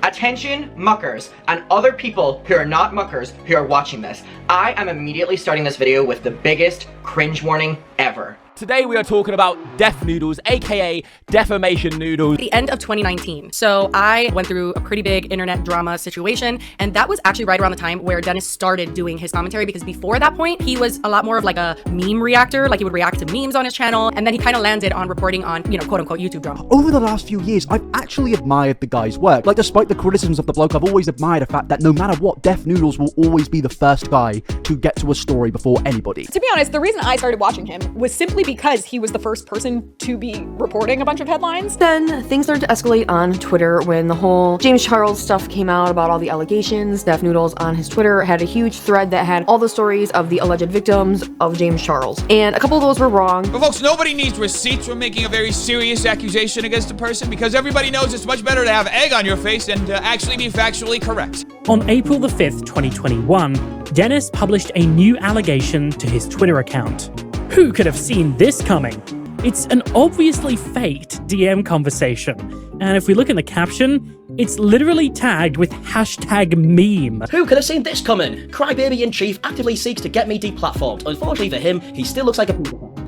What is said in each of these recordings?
Attention muckers and other people who are not muckers who are watching this. I am immediately starting this video with the biggest cringe warning ever. Today we are talking about Def Noodles, aka Defamation Noodles. The end of 2019. So I went through a pretty big internet drama situation, and that was actually right around the time where Dennis started doing his commentary, because before that point, he was a lot more of like a meme reactor, like he would react to memes on his channel, and then he kind of landed on reporting on, you know, quote unquote YouTube drama. Over the last few years, I've actually admired the guy's work. Like, despite the criticisms of the bloke, I've always admired the fact that no matter what, Def Noodles will always be the first guy to get to a story before anybody. To be honest, the reason I started watching him was simply because he was the first person to be reporting a bunch of headlines. Then things started to escalate on Twitter when the whole James Charles stuff came out about all the allegations. Def Noodles on his Twitter had a huge thread that had all the stories of the alleged victims of James Charles, and a couple of those were wrong. But folks, nobody needs receipts for making a very serious accusation against a person, because everybody knows it's much better to have egg on your face than to actually be factually correct. On April the 5th, 2021, Dennis published a new allegation to his Twitter account. Who could have seen this coming? It's an obviously faked DM conversation, and if we look in the caption, it's literally tagged with #meme. Who could have seen this coming? Crybaby-in-chief actively seeks to get me deplatformed. Unfortunately for him, he still looks like a...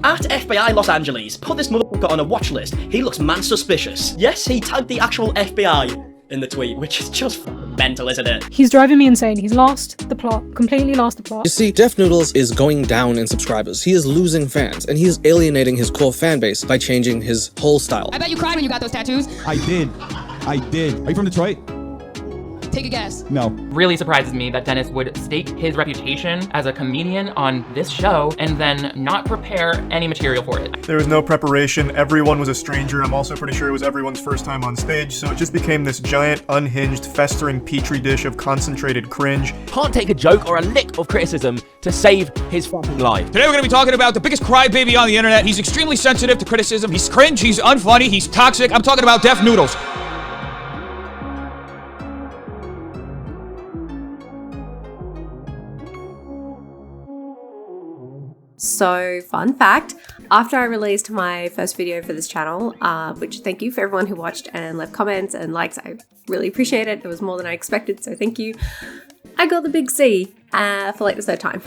At FBI Los Angeles, put this motherfucker on a watch list. He looks man suspicious. Yes, he tagged the actual FBI in the tweet, which is just mental, isn't it? He's driving me insane. He's lost the plot, completely lost the plot. You see, Def Noodles is going down in subscribers. He is losing fans, and he is alienating his core fan base by changing his whole style. I bet you cried when you got those tattoos. I did. Are you from Detroit? Take a guess. No. Really surprises me that Dennis would stake his reputation as a comedian on this show and then not prepare any material for it. There was no preparation. Everyone was a stranger. I'm also pretty sure it was everyone's first time on stage, so it just became this giant, unhinged, festering petri dish of concentrated cringe. Can't take a joke or a lick of criticism to save his fucking life. Today we're going to be talking about the biggest crybaby on the internet. He's extremely sensitive to criticism. He's cringe, he's unfunny, he's toxic. I'm talking about Def Noodles. So, fun fact, after I released my first video for this channel, which thank you for everyone who watched and left comments and likes, I really appreciate it. It was more than I expected, so thank you. I got the big C for like the third time.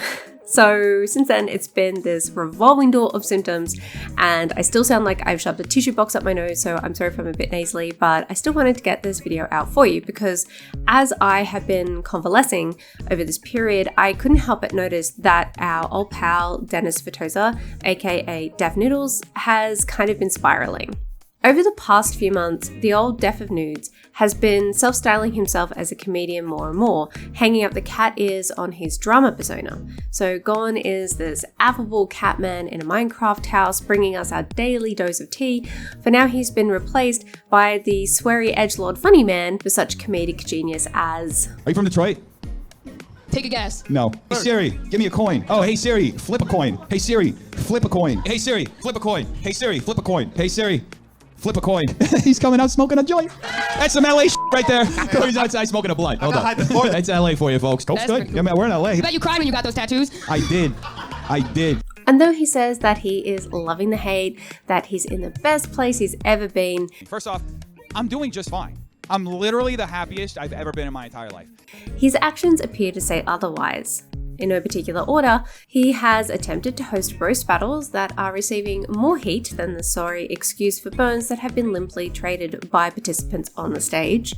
So since then, it's been this revolving door of symptoms, and I still sound like I've shoved a tissue box up my nose, so I'm sorry if I'm a bit nasally, but I still wanted to get this video out for you because as I have been convalescing over this period, I couldn't help but notice that our old pal Dennis Vitosa, aka Def Noodles, has kind of been spiraling. Over the past few months, the old Def of Noods has been self-styling himself as a comedian more and more, hanging up the cat ears on his drama persona. So gone is this affable cat man in a Minecraft house bringing us our daily dose of tea, for now he's been replaced by the sweary edgelord funny man with such comedic genius as... Are you from Detroit? Take a guess. No. Hey Siri, give me a coin. Oh, hey Siri, flip a coin. Hey Siri, flip a coin. Hey Siri, flip a coin. Hey Siri, flip a coin. Hey Siri, flip a coin. He's coming out smoking a joint. That's some LA right there. He's outside smoking a blunt. Hold on. That's LA for you, folks. Coke's good. Yeah, man, we're in LA. I bet you cried when you got those tattoos. I did. And though he says that he is loving the hate, that he's in the best place he's ever been. First off, I'm doing just fine. I'm literally the happiest I've ever been in my entire life. His actions appear to say otherwise. In no particular order, he has attempted to host roast battles that are receiving more heat than the sorry excuse for burns that have been limply traded by participants on the stage.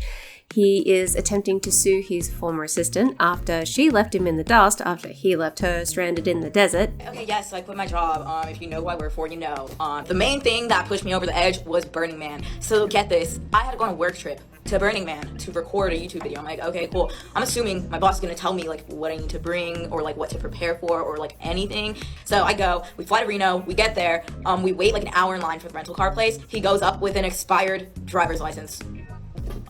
He is attempting to sue his former assistant after she left him in the dust after he left her stranded in the desert. Okay, yes, so I quit my job. If you know who I work for, you know. The main thing that pushed me over the edge was Burning Man. So get this, I had to go on a work trip to Burning Man to record a YouTube video. I'm like, okay, cool. I'm assuming my boss is gonna tell me like what I need to bring or like what to prepare for or like anything. So I go, we fly to Reno, we get there, we wait like an hour in line for the rental car place. He goes up with an expired driver's license.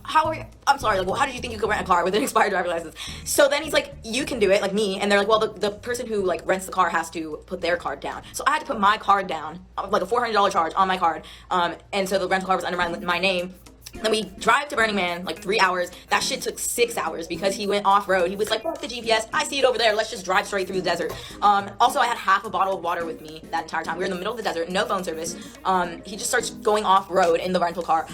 I'm sorry, like, well, how did you think you could rent a car with an expired driver's license? So then he's like, you can do it, like me. And they're like, well, the person who like rents the car has to put their card down. So I had to put my card down, like a $400 charge on my card. And so the rental car was under my name. Then we drive to Burning Man, like 3 hours. That shit took 6 hours because he went off-road. He was like, fuck the GPS, I see it over there, let's just drive straight through the desert. Also, I had half a bottle of water with me that entire time. We were in the middle of the desert, no phone service. He just starts going off-road in the rental car,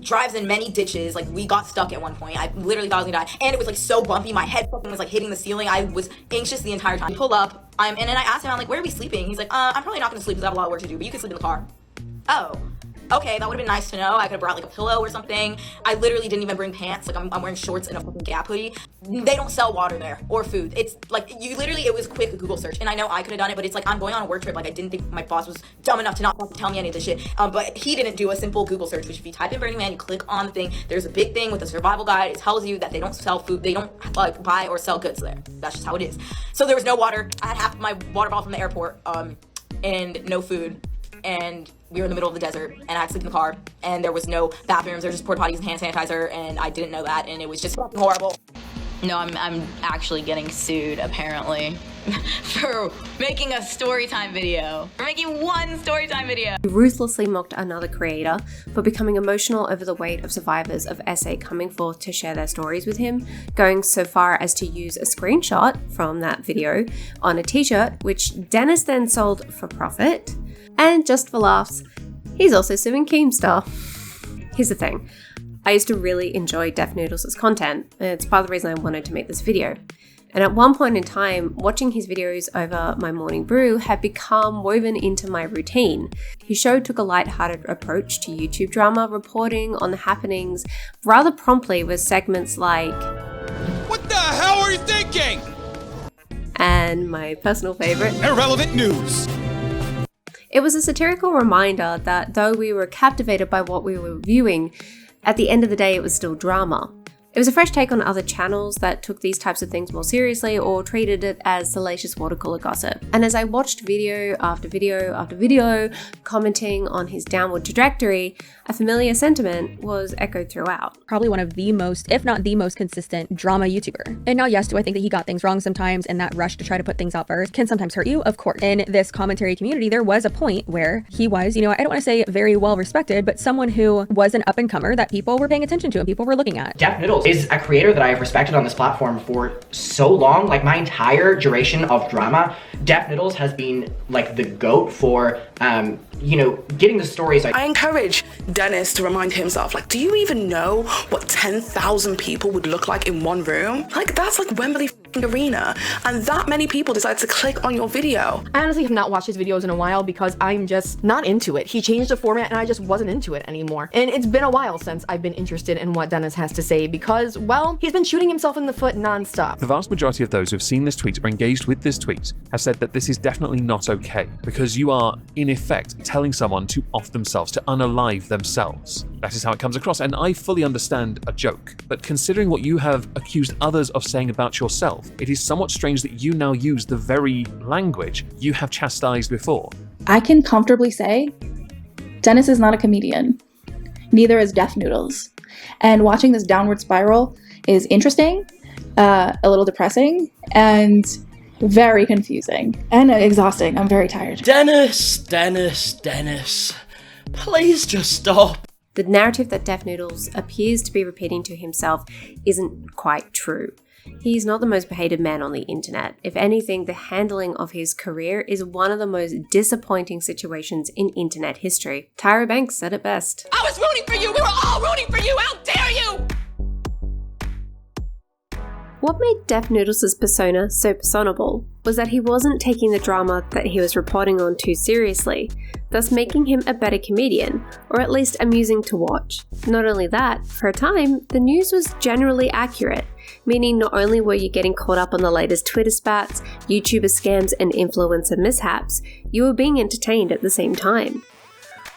drives in many ditches. Like, we got stuck at one point. I literally thought I was gonna die. And it was like so bumpy, my head fucking was like hitting the ceiling. I was anxious the entire time. We pull up, and then I asked him, I'm like, where are we sleeping? He's like, I'm probably not gonna sleep because I have a lot of work to do, but you can sleep in the car. Oh. Okay, that would have been nice to know. I could have brought like a pillow or something. I literally didn't even bring pants. Like I'm wearing shorts and a fucking Gap hoodie. They don't sell water there or food. It's like it was quick a Google search. And I know I could have done it, but it's like I'm going on a work trip. Like I didn't think my boss was dumb enough to not tell me any of this shit. But he didn't do a simple Google search, which if you type in Burning Man, you click on the thing, there's a big thing with a survival guide. It tells you that they don't sell food. They don't like buy or sell goods there. That's just how it is. So there was no water. I had half of my water bottle from the airport and no food. And we were in the middle of the desert, and I had to sleep in the car, and there was no bathrooms, there was just porta potties and hand sanitizer, and I didn't know that, and it was just fucking horrible. No, I'm actually getting sued, apparently, for making a storytime video. For making one storytime video. He ruthlessly mocked another creator for becoming emotional over the weight of survivors of SA coming forth to share their stories with him, going so far as to use a screenshot from that video on a t-shirt, which Dennis then sold for profit. And just for laughs, he's also suing Keemstar. Here's the thing. I used to really enjoy Def Noodles' content, and it's part of the reason I wanted to make this video. And at one point in time, watching his videos over my morning brew had become woven into my routine. His show took a lighthearted approach to YouTube drama, reporting on the happenings rather promptly with segments like, What the hell are you thinking? And my personal favorite, Irrelevant news. It was a satirical reminder that though we were captivated by what we were viewing, at the end of the day it was still drama. It was a fresh take on other channels that took these types of things more seriously or treated it as salacious water cooler gossip. And as I watched video after video after video commenting on his downward trajectory, a familiar sentiment was echoed throughout. Probably one of the most, if not the most consistent drama YouTuber. And now, yes, do I think that he got things wrong sometimes, and that rush to try to put things out first can sometimes hurt you? Of course. In this commentary community, there was a point where he was, I don't want to say very well respected, but someone who was an up and comer that people were paying attention to and people were looking at. Def Noodles is a creator that I have respected on this platform for so long. Like my entire duration of drama, Def Noodles has been like the GOAT for getting the stories. I encourage Dennis to remind himself, like, do you even know what 10,000 people would look like in one room? Like, that's like Wembley Arena, and that many people decide to click on your video. I honestly have not watched his videos in a while because I'm just not into it. He changed the format and I just wasn't into it anymore. And it's been a while since I've been interested in what Dennis has to say because, well, he's been shooting himself in the foot nonstop. The vast majority of those who have seen this tweet or engaged with this tweet have said that this is definitely not okay because you are, in effect, telling someone to off themselves, to unalive themselves. That is how it comes across, and I fully understand a joke. But considering what you have accused others of saying about yourself, it is somewhat strange that you now use the very language you have chastised before. I can comfortably say Dennis is not a comedian. Neither is Def Noodles. And watching this downward spiral is interesting, a little depressing, and very confusing and exhausting. I'm very tired. Dennis, please just stop. The narrative that Def Noodles appears to be repeating to himself isn't quite true. He's not the most behaved man on the internet. If anything, the handling of his career is one of the most disappointing situations in internet history. Tyra Banks said it best. I was rooting for you! We were all rooting for you! How dare you! What made Def Noodles' persona so personable was that he wasn't taking the drama that he was reporting on too seriously, thus making him a better comedian, or at least amusing to watch. Not only that, for a time, the news was generally accurate, meaning not only were you getting caught up on the latest Twitter spats, YouTuber scams, and influencer mishaps, you were being entertained at the same time.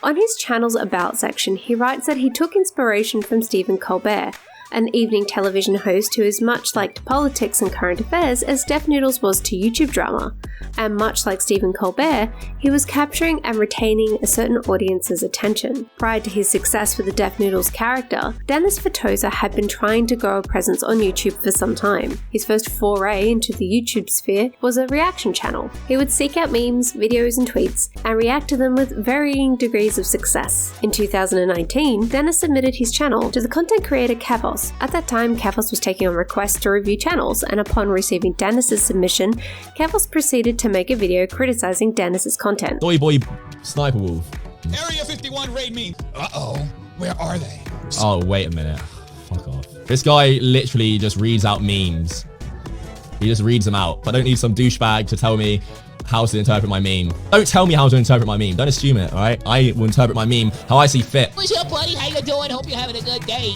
On his channel's About section, he writes that he took inspiration from Stephen Colbert, an evening television host who is much like to politics and current affairs as Def Noodles was to YouTube drama. and much like Stephen Colbert, he was capturing and retaining a certain audience's attention. Prior to his success with the Def Noodles character, Dennis Fatoza had been trying to grow a presence on YouTube for some time. His first foray into the YouTube sphere was a reaction channel. He would seek out memes, videos and tweets, and react to them with varying degrees of success. In 2019, Dennis submitted his channel to the content creator Kavos. At that time, Kavos was taking on requests to review channels, and upon receiving Dennis's submission, Kavos proceeded to make a video criticizing Dennis's content. Soy boy sniper wolf. Area 51 raid me. Uh-oh. Where are they? Oh, wait a minute. Fuck off. This guy literally just reads out memes. He just reads them out. But I don't need some douchebag to tell me how to interpret my meme. Don't tell me how to interpret my meme. Don't assume it, alright? I will interpret my meme how I see fit. What's up, buddy? How you doing? Hope you're having a good day.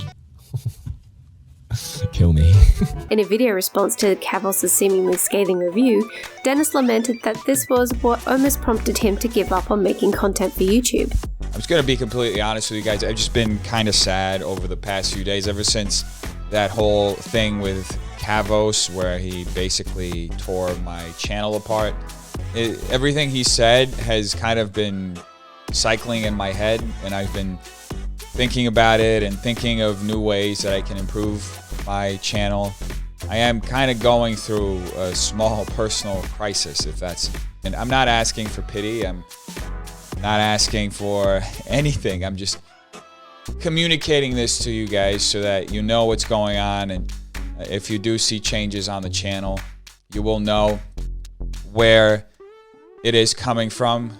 Kill me. In a video response to Kavos' seemingly scathing review, Dennis lamented that this was what almost prompted him to give up on making content for YouTube. I'm just gonna be completely honest with you guys. I've just been kind of sad over the past few days, ever since that whole thing with Kavos, where he basically tore my channel apart. Everything he said has kind of been cycling in my head, and I've been thinking about it and thinking of new ways that I can improve my channel. I am kind of going through a small personal crisis, and I'm not asking for pity. I'm not asking for anything. I'm just communicating this to you guys so that you know what's going on, and if you do see changes on the channel, you will know where it is coming from.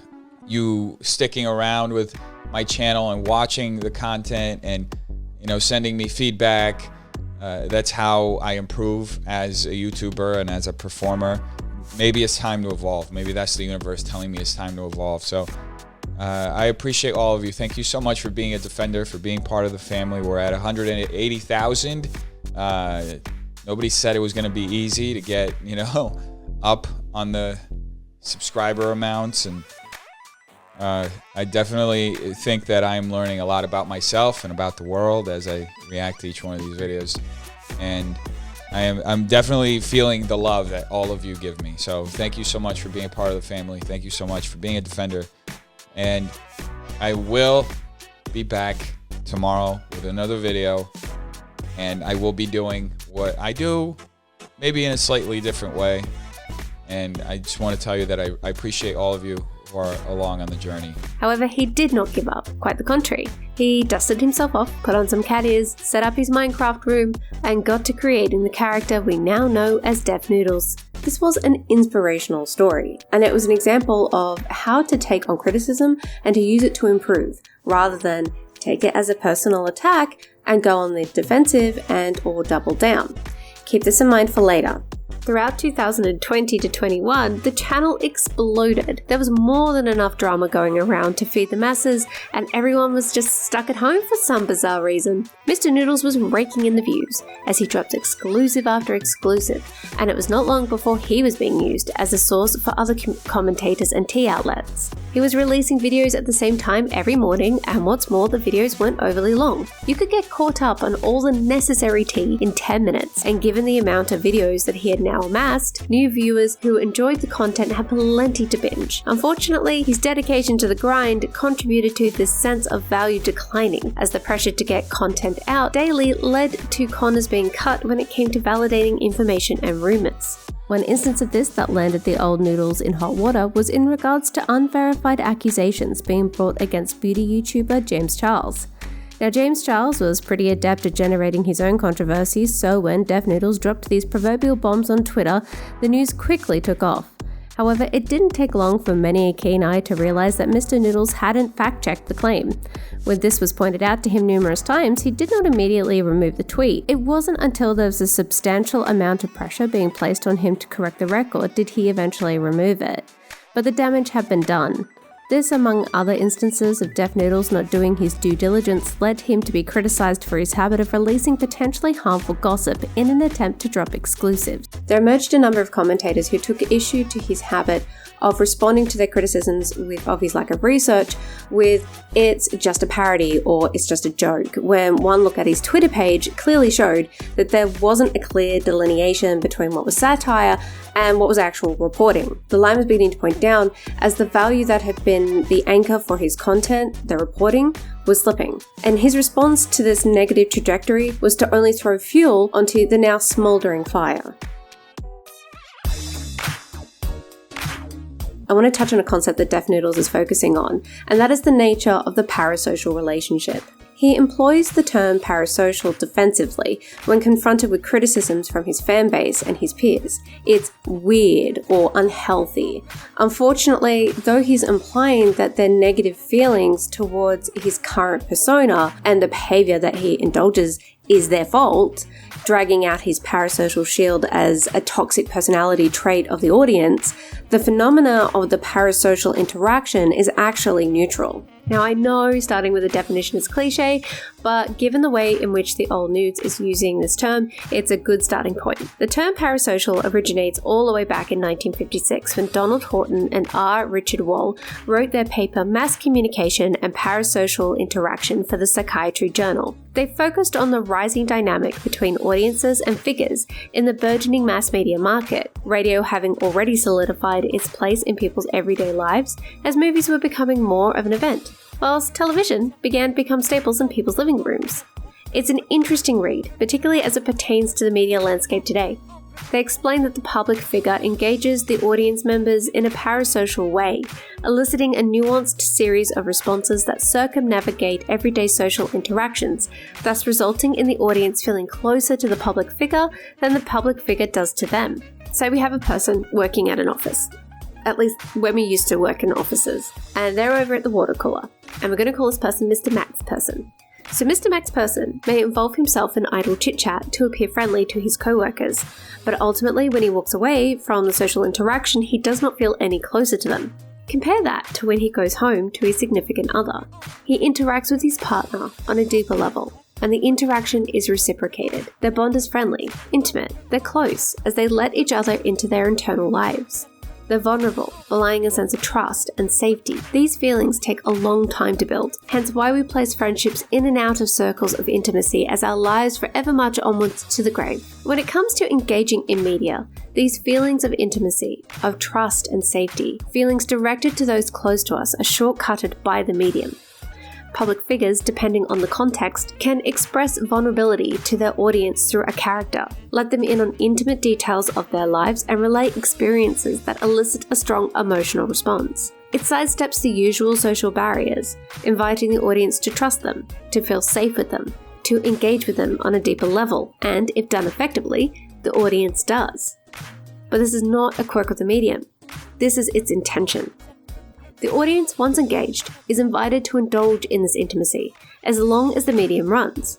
You sticking around with my channel and watching the content and, you know, sending me feedback. That's how I improve as a YouTuber and as a performer. Maybe it's time to evolve. Maybe that's the universe telling me it's time to evolve. So I appreciate all of you. Thank you so much for being a defender, for being part of the family. We're at 180,000. Nobody said it was going to be easy to get, you know, up on the subscriber amounts, and I definitely think that I'm learning a lot about myself and about the world as I react to each one of these videos, and I'm definitely feeling the love that all of you give me. So thank you so much for being a part of the family. Thank you so much for being a defender, and I will be back tomorrow with another video, and I will be doing what I do, maybe in a slightly different way. And I just want to tell you that I appreciate all of you who are along on the journey. However, he did not give up. Quite the contrary. He dusted himself off, put on some cat ears, set up his Minecraft room, and got to creating the character we now know as Def Noodles. This was an inspirational story, and it was an example of how to take on criticism and to use it to improve, rather than take it as a personal attack and go on the defensive and or double down. Keep this in mind for later. Throughout 2020 to 21, the channel exploded. There was more than enough drama going around to feed the masses, and everyone was just stuck at home for some bizarre reason. Mr. Noodles was raking in the views, as he dropped exclusive after exclusive, and it was not long before he was being used as a source for other commentators and tea outlets. He was releasing videos at the same time every morning, and what's more, the videos weren't overly long. You could get caught up on all the necessary tea in 10 minutes, and given the amount of videos that he had now amassed, new viewers who enjoyed the content had plenty to binge. Unfortunately, his dedication to the grind contributed to this sense of value declining, as the pressure to get content out daily led to corners being cut when it came to validating information and rumors. One instance of this that landed the old Noodles in hot water was in regards to unverified accusations being brought against beauty YouTuber James Charles. Now, James Charles was pretty adept at generating his own controversies, so when Def Noodles dropped these proverbial bombs on Twitter, the news quickly took off. However, it didn't take long for many a keen eye to realize that Mr. Noodles hadn't fact-checked the claim. When this was pointed out to him numerous times, he did not immediately remove the tweet. It wasn't until there was a substantial amount of pressure being placed on him to correct the record did he eventually remove it. But the damage had been done. This, among other instances of Def Noodles not doing his due diligence, led him to be criticized for his habit of releasing potentially harmful gossip in an attempt to drop exclusives. there emerged a number of commentators who took issue to his habit of responding to their criticisms of his lack of research with "it's just a parody" or "it's just a joke," when one look at his Twitter page clearly showed that there wasn't a clear delineation between what was satire and what was actual reporting. The line was beginning to point down as the value that had been the anchor for his content, the reporting, was slipping. And his response to this negative trajectory was to only throw fuel onto the now smouldering fire. I want to touch on a concept that Def Noodles is focusing on, and that is the nature of the parasocial relationship. He employs the term parasocial defensively when confronted with criticisms from his fan base and his peers. It's weird or unhealthy. Unfortunately, though he's implying that their negative feelings towards his current persona and the behavior that he indulges is their fault, dragging out his parasocial shield as a toxic personality trait of the audience, the phenomena of the parasocial interaction is actually neutral. Now, I know starting with a definition is cliche, but given the way in which the old Noods is using this term, it's a good starting point. The term parasocial originates all the way back in 1956 when Donald Horton and R. Richard Wall wrote their paper Mass Communication and Parasocial Interaction for the Psychiatry Journal. They focused on the rising dynamic between audiences and figures in the burgeoning mass media market, radio having already solidified its place in people's everyday lives as movies were becoming more of an event, whilst television began to become staples in people's living rooms. It's an interesting read, particularly as it pertains to the media landscape today. They explain that the public figure engages the audience members in a parasocial way, eliciting a nuanced series of responses that circumnavigate everyday social interactions, thus resulting in the audience feeling closer to the public figure than the public figure does to them. Say we have a person working at an office. At least when we used to work in offices, and they're over at the water cooler, and we're going to call this person Mr. Max Person. So Mr. Max Person may involve himself in idle chit-chat to appear friendly to his co-workers, but ultimately when he walks away from the social interaction, he does not feel any closer to them. Compare that to when he goes home to his significant other. He interacts with his partner on a deeper level, and the interaction is reciprocated. Their bond is friendly, intimate, they're close as they let each other into their internal lives. They're vulnerable, belying a sense of trust and safety. These feelings take a long time to build, hence why we place friendships in and out of circles of intimacy as our lives forever march onwards to the grave. When it comes to engaging in media, these feelings of intimacy, of trust and safety, feelings directed to those close to us are shortcutted by the medium. Public figures, depending on the context, can express vulnerability to their audience through a character, let them in on intimate details of their lives, and relate experiences that elicit a strong emotional response. It sidesteps the usual social barriers, inviting the audience to trust them, to feel safe with them, to engage with them on a deeper level, and, if done effectively, the audience does. But this is not a quirk of the medium. This is its intention. The audience, once engaged, is invited to indulge in this intimacy, as long as the medium runs.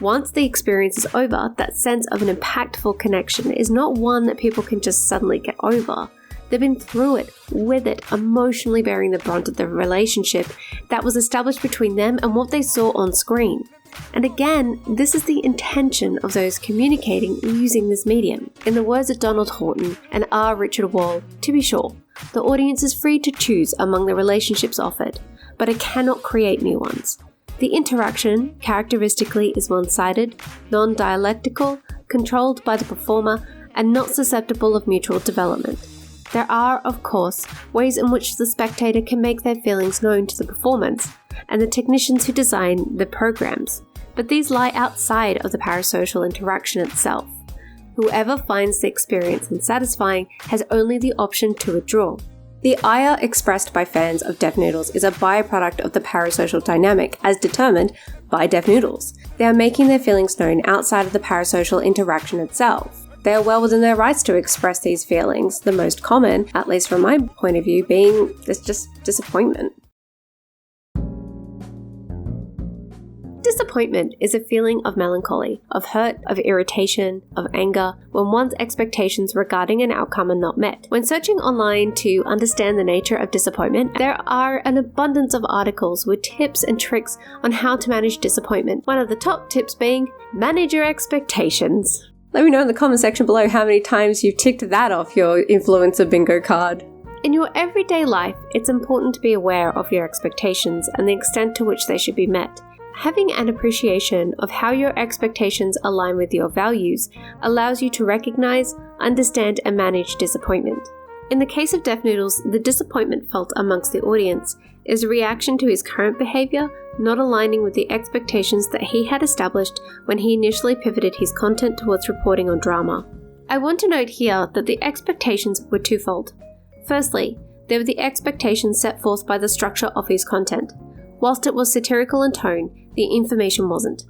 Once the experience is over, that sense of an impactful connection is not one that people can just suddenly get over. They've been through it, with it, emotionally bearing the brunt of the relationship that was established between them and what they saw on screen. And again, this is the intention of those communicating using this medium. In the words of Donald Horton and R. Richard Wall, to be sure, the audience is free to choose among the relationships offered, but it cannot create new ones. The interaction, characteristically, is one-sided, non-dialectical, controlled by the performer, and not susceptible of mutual development. There are, of course, ways in which the spectator can make their feelings known to the performance and the technicians who design the programs, but these lie outside of the parasocial interaction itself. Whoever finds the experience unsatisfying has only the option to withdraw. The ire expressed by fans of Def Noodles is a byproduct of the parasocial dynamic as determined by Def Noodles. They are making their feelings known outside of the parasocial interaction itself. They are well within their rights to express these feelings, the most common, at least from my point of view, being this just disappointment. Disappointment is a feeling of melancholy, of hurt, of irritation, of anger, when one's expectations regarding an outcome are not met. When searching online to understand the nature of disappointment, there are an abundance of articles with tips and tricks on how to manage disappointment. One of the top tips being, manage your expectations. Let me know in the comment section below how many times you've ticked that off your influencer bingo card. In your everyday life, it's important to be aware of your expectations and the extent to which they should be met. Having an appreciation of how your expectations align with your values allows you to recognize, understand, and manage disappointment. In the case of Def Noodles, the disappointment felt amongst the audience is a reaction to his current behavior not aligning with the expectations that he had established when he initially pivoted his content towards reporting on drama. I want to note here that the expectations were twofold. Firstly, there were the expectations set forth by the structure of his content. Whilst it was satirical in tone, the information wasn't.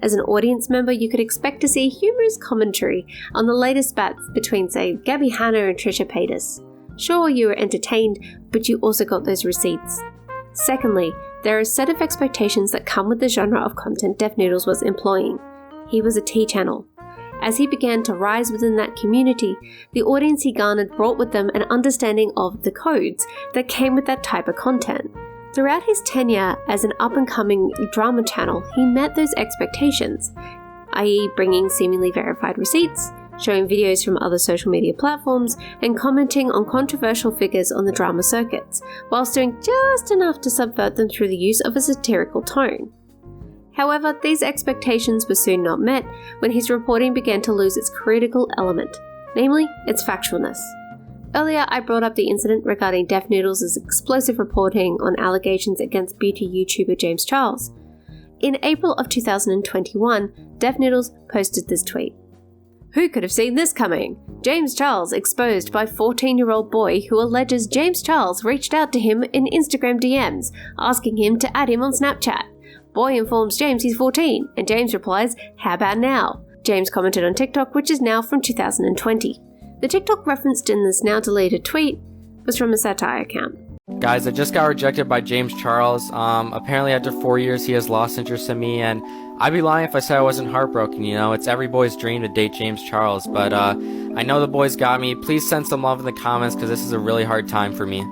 As an audience member, you could expect to see humorous commentary on the latest spats between, say, Gabby Hanna and Trisha Paytas. Sure, you were entertained, but you also got those receipts. Secondly, there are a set of expectations that come with the genre of content Def Noodles was employing. He was a T-channel. As he began to rise within that community, the audience he garnered brought with them an understanding of the codes that came with that type of content. Throughout his tenure as an up-and-coming drama channel, he met those expectations, i.e. bringing seemingly verified receipts, showing videos from other social media platforms, and commenting on controversial figures on the drama circuits, whilst doing just enough to subvert them through the use of a satirical tone. However, these expectations were soon not met when his reporting began to lose its critical element, namely its factualness. Earlier, I brought up the incident regarding Def Noodles' explosive reporting on allegations against beauty YouTuber James Charles. In April of 2021, Def Noodles posted this tweet. Who could have seen this coming? James Charles exposed by 14-year-old boy who alleges James Charles reached out to him in Instagram DMs, asking him to add him on Snapchat. Boy informs James he's 14, and James replies, how about now? James commented on TikTok, which is now from 2020. The TikTok referenced in this now deleted tweet was from a satire account. Guys, I just got rejected by James Charles. Apparently after 4 years he has lost interest in me, and I'd be lying if I said I wasn't heartbroken, you know? It's every boy's dream to date James Charles, but I know the boys got me. Please send some love in the comments because this is a really hard time for me.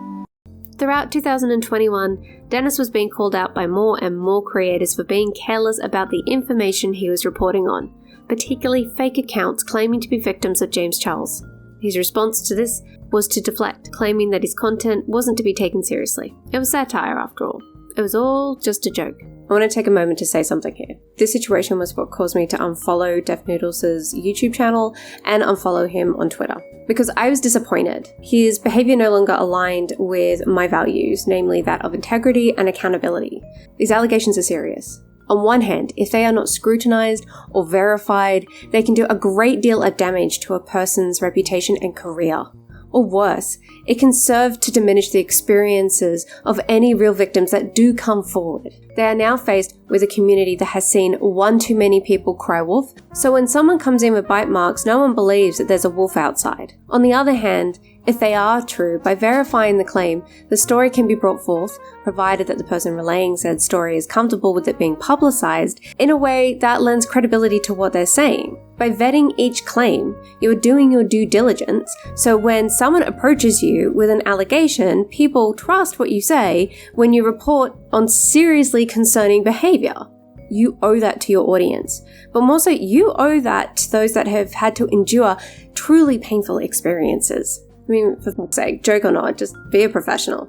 Throughout 2021, Dennis was being called out by more and more creators for being careless about the information he was reporting on, particularly fake accounts claiming to be victims of James Charles. His response to this was to deflect, claiming that his content wasn't to be taken seriously. It was satire after all. It was all just a joke. I want to take a moment to say something here. This situation was what caused me to unfollow Def Noodles' YouTube channel and unfollow him on Twitter, because I was disappointed. His behavior no longer aligned with my values, namely that of integrity and accountability. These allegations are serious. On one hand, if they are not scrutinized or verified, they can do a great deal of damage to a person's reputation and career. Or worse, it can serve to diminish the experiences of any real victims that do come forward. They are now faced with a community that has seen one too many people cry wolf, so when someone comes in with bite marks, no one believes that there's a wolf outside. On the other hand, if they are true, by verifying the claim, the story can be brought forth, provided that the person relaying said story is comfortable with it being publicized in a way that lends credibility to what they're saying. By vetting each claim, you are doing your due diligence, so when someone approaches you with an allegation, people trust what you say when you report on seriously concerning behavior. You owe that to your audience, but more so, you owe that to those that have had to endure truly painful experiences. I mean, for fuck's sake, joke or not, just be a professional.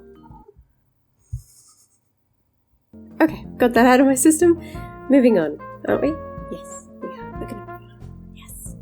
Okay, got that out of my system. Moving on, aren't we? Yes, we are. We're gonna move on. Yes.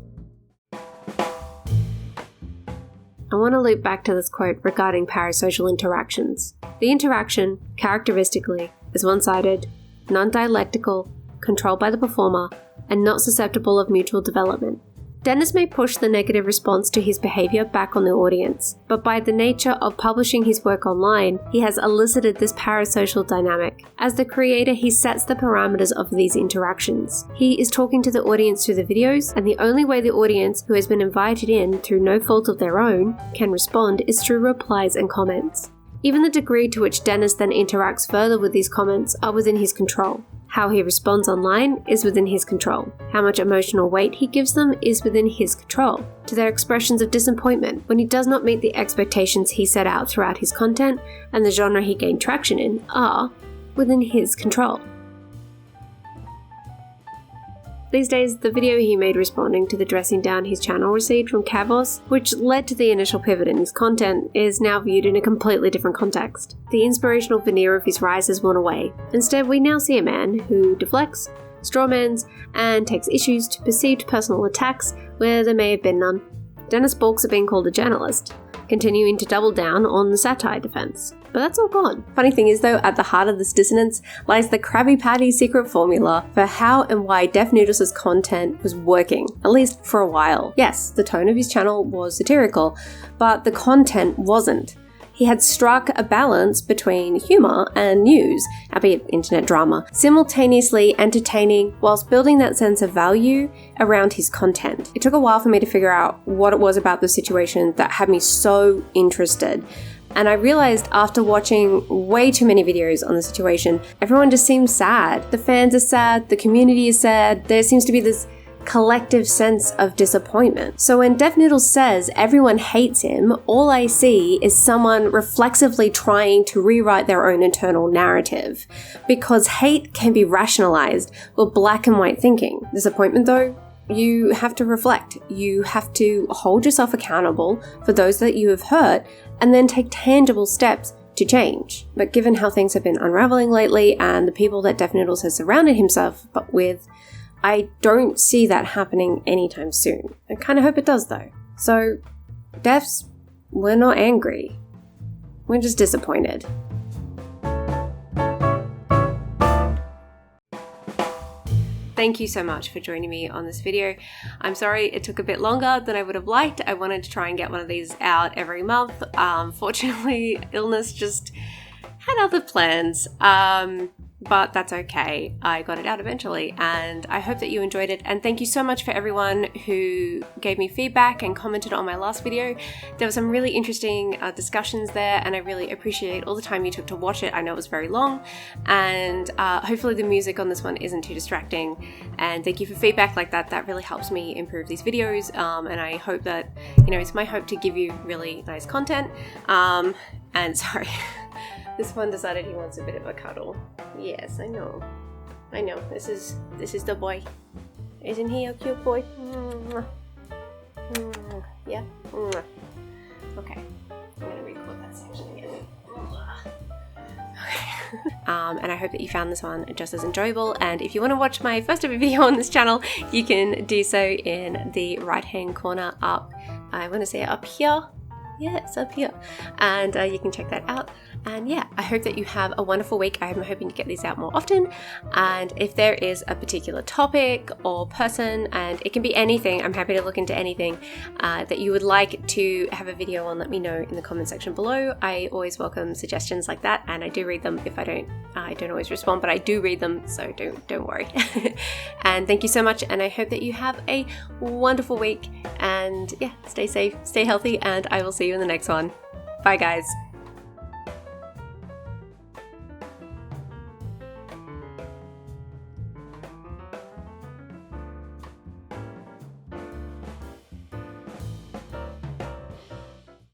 I want to loop back to this quote regarding parasocial interactions. The interaction, characteristically, is one-sided, non-dialectical, controlled by the performer, and not susceptible of mutual development. Dennis may push the negative response to his behavior back on the audience, but by the nature of publishing his work online, he has elicited this parasocial dynamic. As the creator, he sets the parameters of these interactions. He is talking to the audience through the videos, and the only way the audience, who has been invited in through no fault of their own, can respond is through replies and comments. Even the degree to which Dennis then interacts further with these comments are within his control. How he responds online is within his control. How much emotional weight he gives them is within his control. To their expressions of disappointment when he does not meet the expectations he set out throughout his content and the genre he gained traction in are within his control. These days, the video he made responding to the dressing down his channel received from Kavos, which led to the initial pivot in his content, is now viewed in a completely different context. The inspirational veneer of his rise has worn away. Instead, we now see a man who deflects, strawmans, and takes issues to perceived personal attacks where there may have been none. Dennis balks at being called a journalist, continuing to double down on the satire defense. But that's all gone. Funny thing is though, at the heart of this dissonance lies the Krabby Patty secret formula for how and why Def Noodles' content was working, at least for a while. Yes, the tone of his channel was satirical, but the content wasn't. He had struck a balance between humour and news, albeit internet drama, simultaneously entertaining whilst building that sense of value around his content. It took a while for me to figure out what it was about the situation that had me so interested. And I realized after watching way too many videos on the situation, everyone just seems sad. The fans are sad, the community is sad, there seems to be this collective sense of disappointment. So when Def Noodles says everyone hates him, all I see is someone reflexively trying to rewrite their own internal narrative. Because hate can be rationalized with black and white thinking. Disappointment though, you have to reflect. You have to hold yourself accountable for those that you have hurt and then take tangible steps to change. But given how things have been unraveling lately and the people that Def Noodles has surrounded himself with, I don't see that happening anytime soon. I kind of hope it does though. So, Defs, we're not angry. We're just disappointed. Thank you so much for joining me on this video. I'm sorry it took a bit longer than I would have liked. I wanted to try and get one of these out every month. Fortunately, illness just had other plans. But that's okay. I got it out eventually, and I hope that you enjoyed it. And thank you so much for everyone who gave me feedback and commented on my last video. There were some really interesting discussions there, and I really appreciate all the time you took to watch it. I know it was very long, and hopefully the music on this one isn't too distracting. And thank you for feedback like that. That really helps me improve these videos, and I hope that, it's my hope to give you really nice content. And sorry. This one decided he wants a bit of a cuddle. Yes, I know. This is the boy. Isn't he a cute boy? Yeah? Okay. I'm gonna record that section again. And I hope that you found this one just as enjoyable. And if you want to watch my first ever video on this channel, you can do so in the right hand corner up. I want to say up here. Yeah, it's up here. And you can check that out. And yeah, I hope that you have a wonderful week. I'm hoping to get these out more often. And if there is a particular topic or person, and it can be anything, I'm happy to look into anything that you would like to have a video on, let me know in the comment section below. I always welcome suggestions like that, and I do read them. If I don't always respond, but I do read them, so don't worry. And thank you so much, and I hope that you have a wonderful week. And yeah, stay safe, stay healthy, and I will see you in the next one. Bye guys.